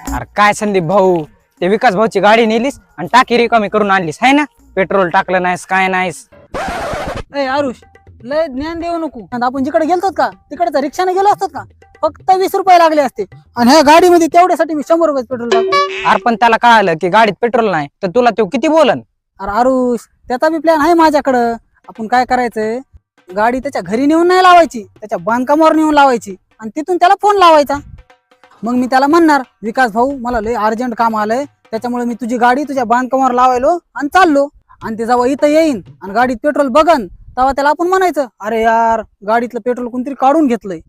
अरे काय संदीप भाऊ, ते विकास भाऊची गाडी नेलीस आणि टाकी रिकामी करून आणलीस है ना. पेट्रोल टाकलं नाहीस काय नाहीस. ए आरुष, लय ज्ञान देऊ नको. आपण जिकडे गेलतो का तिकडे रिक्षाने गेलो असतात का, फक्त 20 रुपये लागले असते. आणि ह्या गाडीमध्ये तेवढ्यासाठी मी 100 रुपये पेट्रोल टाकू. अरे पण त्याला कळालं की गाडीत पेट्रोल नाही तर तुला तो किती बोलन. अरे आरुष, त्याचा बी प्लॅन आहे माझ्याकडं. आपण काय करायचंय, गाडी त्याच्या घरी नेऊन नाही लावायची, त्याच्या बांधकामावर नेऊन लावायची आणि तिथून त्याला फोन लावायचा. मग मी त्याला म्हणणार, विकास भाऊ मला लय अर्जंट काम आलंय, त्याच्यामुळे मी तुझी गाडी तुझ्या बांधकामावर लावायलो आणि चाललो. आणि ते जेव्हा इथं येईन आणि गाडीत पेट्रोल बघन तेव्हा त्याला आपण म्हणायचं, अरे यार गाडीतलं पेट्रोल कोणतरी काढून घेतलंय.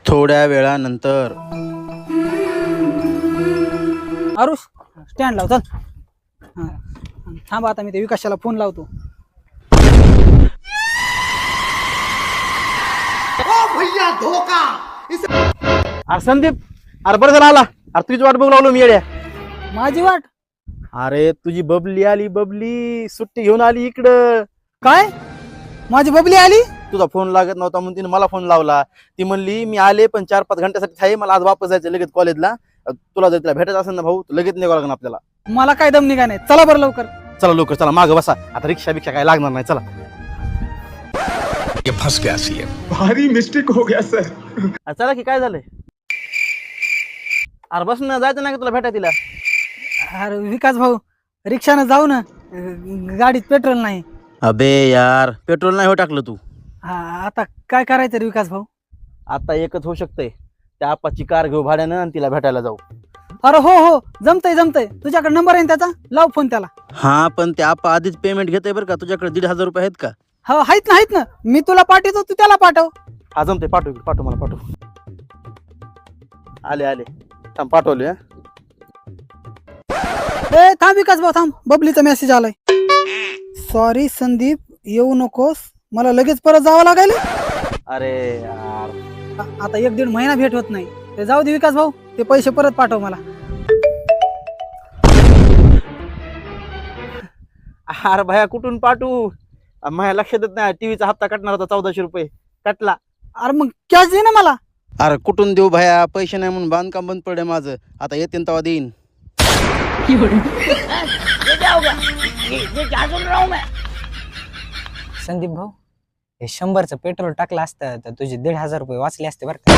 थोड्या वेळानंतर आरुष, स्टँड लाव चल. हा, थांबा आता मी ते विकासाला फोन लावतो. अरे संदीप, अरे बरं झालं आला. अरे तुझी वाट बघू लागलो मी येड्या. माझी वाट? अरे तुझी बबली आली, बबली सुट्टी घेऊन आली इकडं. काय? माझी बबली आली? तुझा फोन लागत नव्हता म्हणून तिने मला फोन लावला. ती म्हणली मी आले पण 4-5 घंट्यासाठी आहे, मला आज वापस जायचं लगेच कॉलेजला. तुला जर तिला भेटायचं असेल ना भाऊ, तर लगेच निघावं लागणार आपल्याला. मला काय दम निघा नाही. चला बरं लवकर. चला लवकर चला, मागं बसा. आता रिक्षा बिक्षा काय लागणार नाही. चला. ये फंस गया सीएम, भारी मिस्टेक हो गया सर. चला की काय झालंय. अरे बस ना, जायचं नाही का तुला भेटाय तिला. अरे विकास भाऊ, रिक्षानं जाऊ ना, गाडीत पेट्रोल नाही. अबे यार, पेट्रोल नाही हो टाकलं तू. आता काय करायचं रे विकास भाऊ? आता एकच होऊ शकतंय, त्या आपाची कार घेऊ भाड्यानं आणि तिला भेटायला जाऊ. अरे हो हो, जमतंय. तुझ्याकडे नंबर आहे ना त्याचा, लाव फोन त्याला. हा पण ते आपा आधीच पेमेंट घेतोय बरं का. तुझ्याकडे 1,500 रुपये आहेत का? हो आहेत ना. मी तुला पाठवतो, तू त्याला पाठव. हा जमते, पाठव मला पाठव. आले थांब, पाठवले. ए थांब विकास भाऊ, थांब. बबलीचा मेसेज आलाय. सॉरी संदीप, येऊ नकोस, मला लगेच परत जावं लागेल. अरे यार, आता 1-1.5 महिना भेट होत नाही. ते जाऊ दे विकास भाऊ, ते पैसे परत पाठव मला. अरे भया कुठून पाठवू, माझ्या लक्षात येत नाही. टीव्हीचा हप्ता कटणार होता 1400 रुपये, कटला. अरे मग कॅश दे ना मला. अरे कुठून देऊ भया, पैसे नाही म्हणून बांधकाम बंद पडले माझं. आता येते तेव्हा देईन. संदीप भाऊ, हे 100चं पेट्रोल टाकलं असतं तर तुझे 1,500 रुपये वाचले असते बरं का.